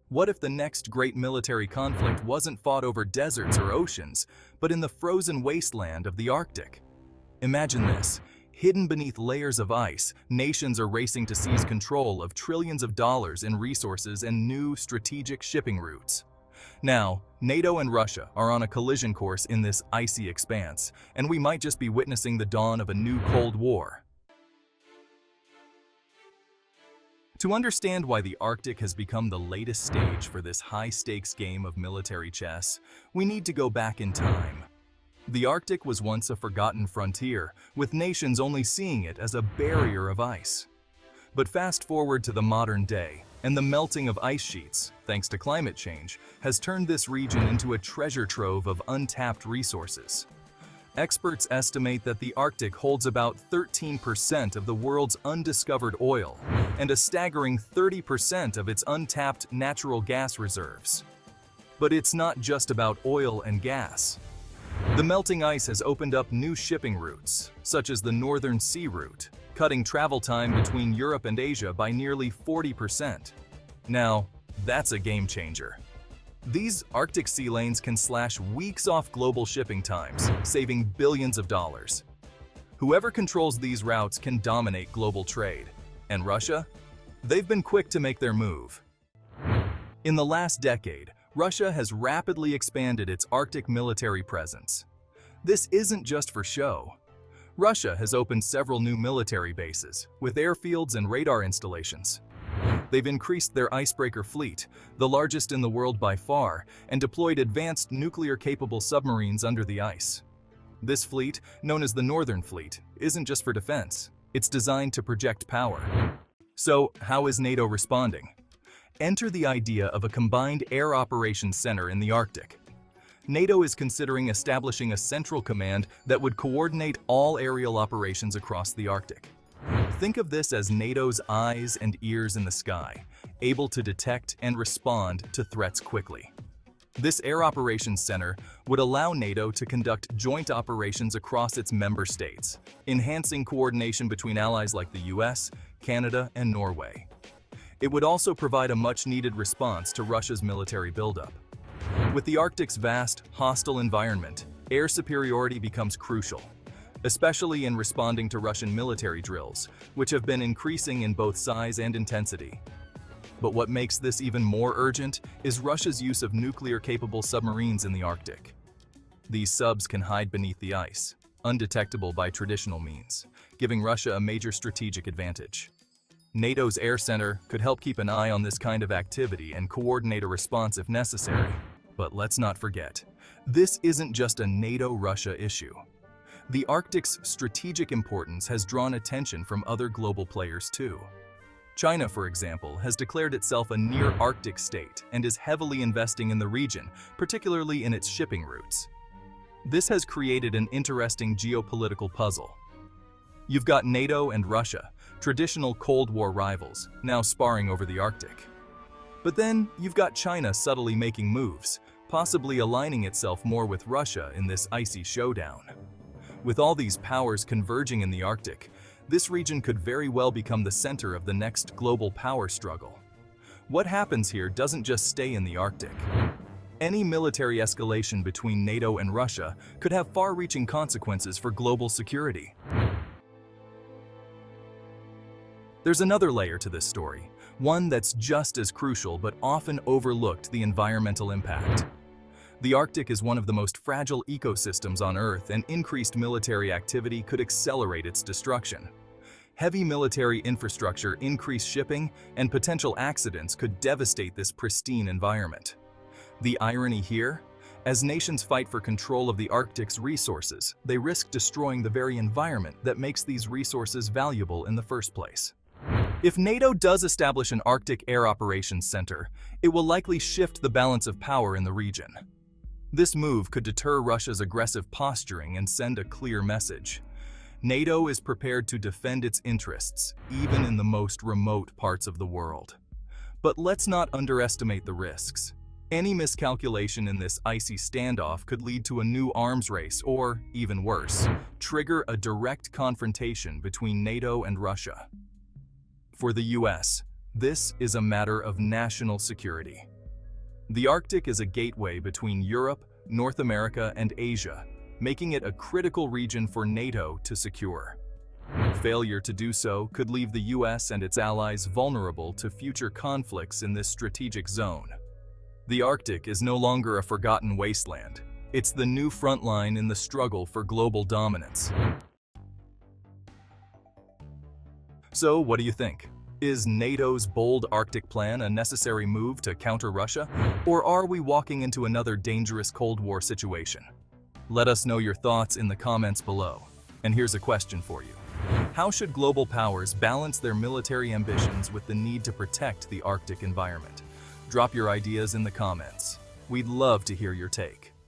What if the next great military conflict wasn't fought over deserts or oceans, but in the frozen wasteland of the Arctic? Imagine this. Hidden beneath layers of ice, nations are racing to seize control of trillions of dollars in resources and new strategic shipping routes. Now, NATO and Russia are on a collision course in this icy expanse, and we might just be witnessing the dawn of a new Cold War. To understand why the Arctic has become the latest stage for this high-stakes game of military chess, we need to go back in time. The Arctic was once a forgotten frontier, with nations only seeing it as a barrier of ice. But fast forward to the modern day, and the melting of ice sheets, thanks to climate change, has turned this region into a treasure trove of untapped resources. Experts estimate that the Arctic holds about 13% of the world's undiscovered oil, and a staggering 30% of its untapped natural gas reserves. But it's not just about oil and gas. The melting ice has opened up new shipping routes, such as the Northern Sea Route, cutting travel time between Europe and Asia by nearly 40%. Now, that's a game changer. These Arctic sea lanes can slash weeks off global shipping times, saving billions of dollars. Whoever controls these routes can dominate global trade. And Russia? They've been quick to make their move. In the last decade, Russia has rapidly expanded its Arctic military presence. This isn't just for show. Russia has opened several new military bases, with airfields and radar installations. They've increased their icebreaker fleet, the largest in the world by far, and deployed advanced nuclear-capable submarines under the ice. This fleet, known as the Northern Fleet, isn't just for defense. It's designed to project power. So, how is NATO responding? Enter the idea of a combined air operations center in the Arctic. NATO is considering establishing a central command that would coordinate all aerial operations across the Arctic. Think of this as NATO's eyes and ears in the sky, able to detect and respond to threats quickly. This Air Operations Center would allow NATO to conduct joint operations across its member states, enhancing coordination between allies like the US, Canada, and Norway. It would also provide a much-needed response to Russia's military buildup. With the Arctic's vast, hostile environment, air superiority becomes crucial, especially in responding to Russian military drills, which have been increasing in both size and intensity. But what makes this even more urgent is Russia's use of nuclear-capable submarines in the Arctic. These subs can hide beneath the ice, undetectable by traditional means, giving Russia a major strategic advantage. NATO's Air Center could help keep an eye on this kind of activity and coordinate a response if necessary. But let's not forget, this isn't just a NATO-Russia issue. The Arctic's strategic importance has drawn attention from other global players too. China, for example, has declared itself a near-Arctic state and is heavily investing in the region, particularly in its shipping routes. This has created an interesting geopolitical puzzle. You've got NATO and Russia, traditional Cold War rivals, now sparring over the Arctic. But then you've got China subtly making moves, possibly aligning itself more with Russia in this icy showdown. With all these powers converging in the Arctic, this region could very well become the center of the next global power struggle. What happens here doesn't just stay in the Arctic. Any military escalation between NATO and Russia could have far-reaching consequences for global security. There's another layer to this story, one that's just as crucial but often overlooked: the environmental impact. The Arctic is one of the most fragile ecosystems on Earth, and increased military activity could accelerate its destruction. Heavy military infrastructure, increased shipping, and potential accidents could devastate this pristine environment. The irony here? As nations fight for control of the Arctic's resources, they risk destroying the very environment that makes these resources valuable in the first place. If NATO does establish an Arctic Air Operations Center, it will likely shift the balance of power in the region. This move could deter Russia's aggressive posturing and send a clear message. NATO is prepared to defend its interests, even in the most remote parts of the world. But let's not underestimate the risks. Any miscalculation in this icy standoff could lead to a new arms race or, even worse, trigger a direct confrontation between NATO and Russia. For the US, this is a matter of national security. The Arctic is a gateway between Europe, North America, and Asia, making it a critical region for NATO to secure. Failure to do so could leave the US and its allies vulnerable to future conflicts in this strategic zone. The Arctic is no longer a forgotten wasteland. It's the new front line in the struggle for global dominance. So, what do you think? Is NATO's bold Arctic plan a necessary move to counter Russia, or are we walking into another dangerous Cold War situation? Let us know your thoughts in the comments below. And here's a question for you. How should global powers balance their military ambitions with the need to protect the Arctic environment? Drop your ideas in the comments. We'd love to hear your take.